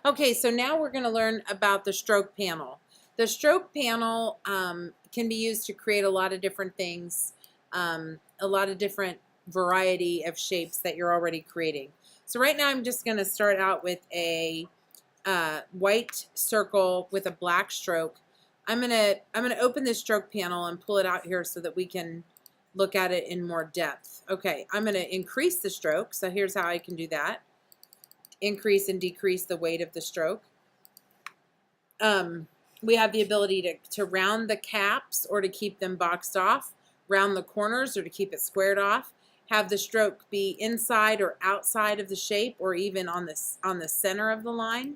Okay, so now we're going to learn about the stroke panel. The stroke panel can be used to create a lot of different things, a lot of different variety of shapes that you're already creating. So right now I'm just going to start out with a white circle with a black stroke. I'm gonna open this stroke panel and pull it out here so that we can look at it in more depth. Okay, I'm going to increase the stroke. So here's how I can do that. Increase and decrease the weight of the stroke. We have the ability to round the caps or to keep them boxed off, round the corners or to keep it squared off, have the stroke be inside or outside of the shape or even on the center of the line.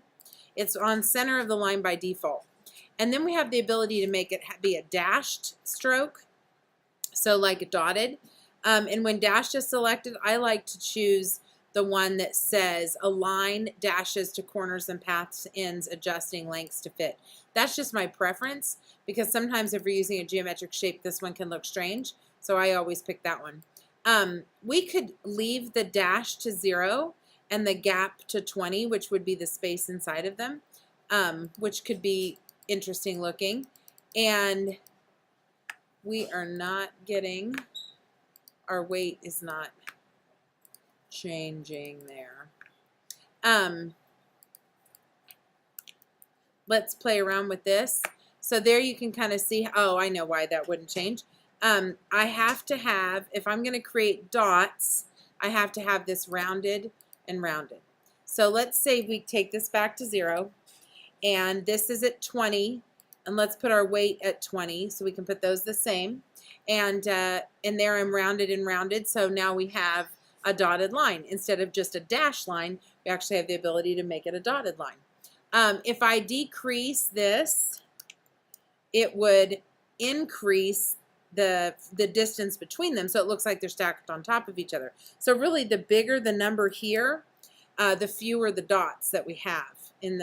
It's on center of the line by default. And then we have the ability to make it be a dashed stroke, so like a dotted. And when dashed is selected, I like to choose the one that says align dashes to corners and paths ends adjusting lengths to fit. That's just my preference because sometimes if we're using a geometric shape, this one can look strange. So I always pick that one. We could leave the dash to 0 and the gap to 20, which would be the space inside of them, which could be interesting looking. And we are not getting, our weight is not changing there. Let's play around with this. So there you can kind of see, oh, I know why that wouldn't change. I have to have, if I'm going to create dots, I have to have this rounded and rounded. So let's say we take this back to 0 and this is at 20 and let's put our weight at 20 so we can put those the same. And in there I'm rounded and rounded, so now we have a dotted line. Instead of just a dash line, we actually have the ability to make it a dotted line. If I decrease this, it would increase the distance between them, so it looks like they're stacked on top of each other. So really the bigger the number here, the fewer the dots that we have in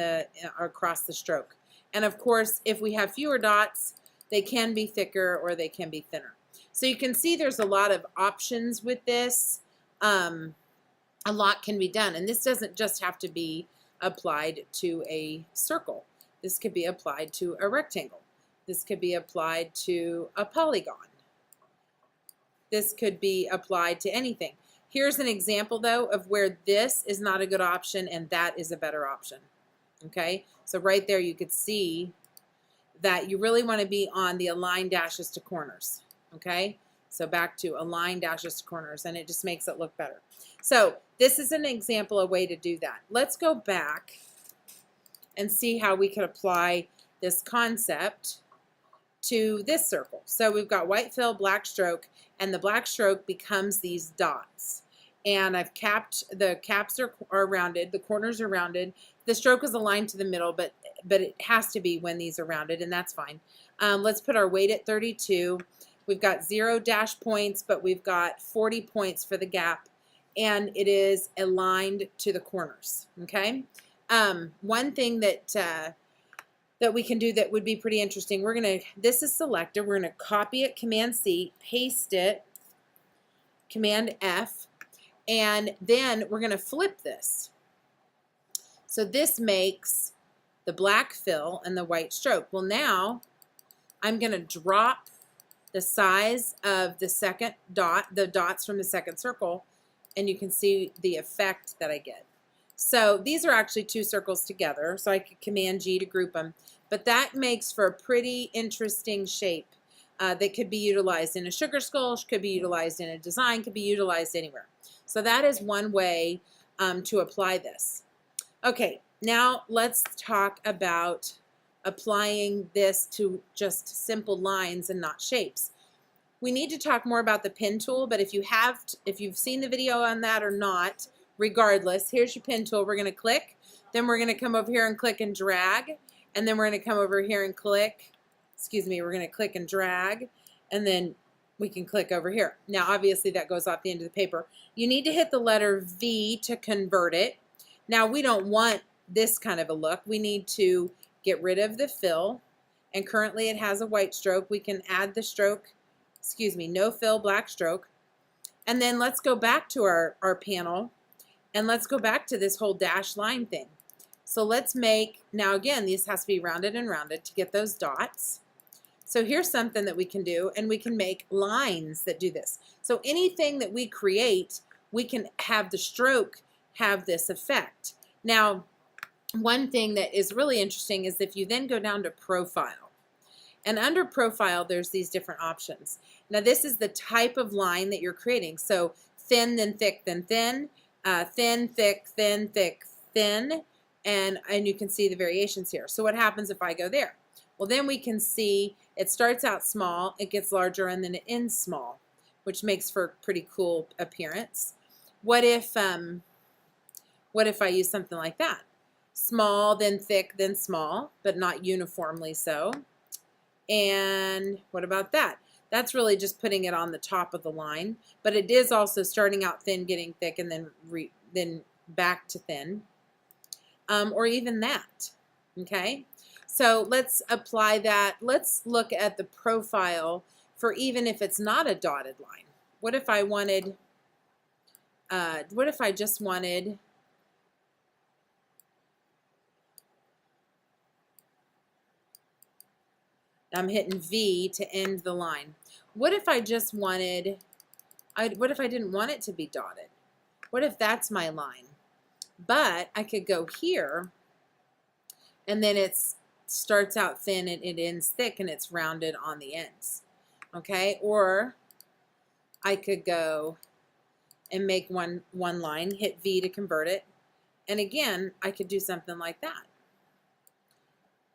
across the stroke. And of course, if we have fewer dots, they can be thicker or they can be thinner. So you can see there's a lot of options with this. A lot can be done, and this doesn't just have to be applied to a circle. This could be applied to a rectangle. This could be applied to a polygon. This could be applied to anything. Here's an example though of where this is not a good option and that is a better option. Okay, so right there you could see that you really want to be on the align dashes to corners. Okay, so back to align dashes to corners, and it just makes it look better. So this is an example, a way to do that. Let's go back and see how we could apply this concept to this circle. So we've got white fill, black stroke, and the black stroke becomes these dots. And I've capped, the caps are rounded, the corners are rounded. The stroke is aligned to the middle, but it has to be when these are rounded, and that's fine. Let's put our weight at 32. We've got 0 dash points, but we've got 40 points for the gap, and it is aligned to the corners, okay? One thing that we can do that would be pretty interesting, this is selected, we're gonna copy it, Command-C, paste it, Command-F, and then we're gonna flip this. So this makes the black fill and the white stroke. Well, now I'm gonna drop the size of the second dot, the dots from the second circle, and you can see the effect that I get. So these are actually 2 circles together, so I could Command-G to group them, but that makes for a pretty interesting shape that could be utilized in a sugar skull, could be utilized in a design, could be utilized anywhere. So that is one way to apply this. Okay, now let's talk about applying this to just simple lines and not shapes. We need to talk more about the pen tool, but if you've seen the video on that or not, regardless, here's your pen tool. We're going to click, then we're going to come over here and click and drag, and then we're going to come over here and click, we're going to click and drag, and then we can click over here. Now obviously that goes off the end of the paper. You need to hit the letter V to convert it. Now we don't want this kind of a look. We need to get rid of the fill, and currently it has a white stroke. We can add the stroke, no fill, black stroke. And then let's go back to our panel, and let's go back to this whole dash line thing. So let's make, now again, these has to be rounded and rounded to get those dots. So here's something that we can do, and we can make lines that do this. So anything that we create, we can have the stroke have this effect. Now, one thing that is really interesting is if you then go down to profile. And under profile, there's these different options. Now, this is the type of line that you're creating. So thin, then thick, then thin, thin, thick, thin, thick, thin, and you can see the variations here. So what happens if I go there? Well, then we can see it starts out small, it gets larger, and then it ends small, which makes for a pretty cool appearance. What if I use something like that? Small, then thick, then small, but not uniformly so. And what about that? That's really just putting it on the top of the line, but it is also starting out thin, getting thick, and then back to thin, or even that. Okay, so let's apply that. Let's look at the profile for even if it's not a dotted line. What if I wanted? What if I just wanted? I'm hitting V to end the line. What if I just wanted, what if I didn't want it to be dotted? What if that's my line? But I could go here, and then it starts out thin and it ends thick, and it's rounded on the ends. Okay, or I could go and make one line, hit V to convert it, and again, I could do something like that.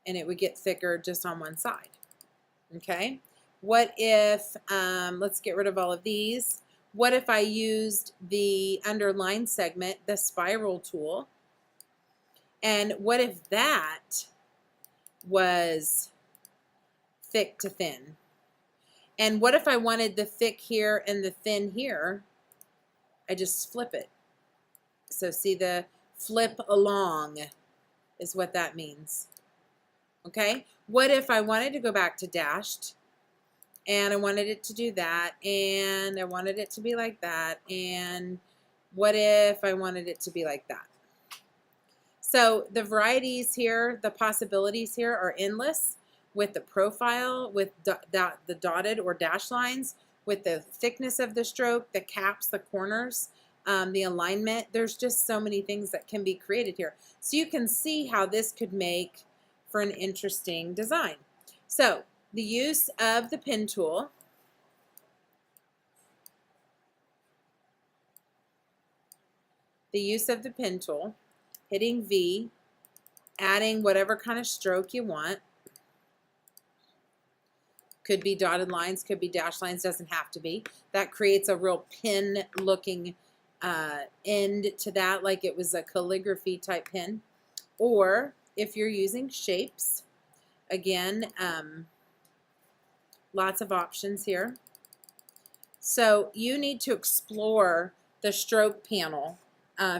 And it would get thicker just on one side. Okay, what if, let's get rid of all of these. What if I used the underline segment, the spiral tool, and what if that was thick to thin? And what if I wanted the thick here and the thin here? I just flip it. So see, the flip along is what that means. Okay, what if I wanted to go back to dashed, and I wanted it to do that, and I wanted it to be like that, and what if I wanted it to be like that? So the varieties here, the possibilities here are endless with the profile, with the dotted or dashed lines, with the thickness of the stroke, the caps, the corners, the alignment. There's just so many things that can be created here. So you can see how this could make for an interesting design. So the use of the pen tool, hitting V, adding whatever kind of stroke you want. Could be dotted lines, could be dashed lines, doesn't have to be. That creates a real pen looking end to that, like it was a calligraphy type pen. Or if you're using shapes, again, lots of options here. So you need to explore the stroke panel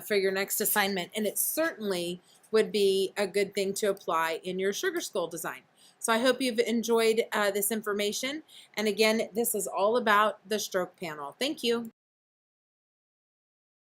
for your next assignment, and it certainly would be a good thing to apply in your sugar skull design. So I hope you've enjoyed this information, and again, this is all about the stroke panel. Thank you.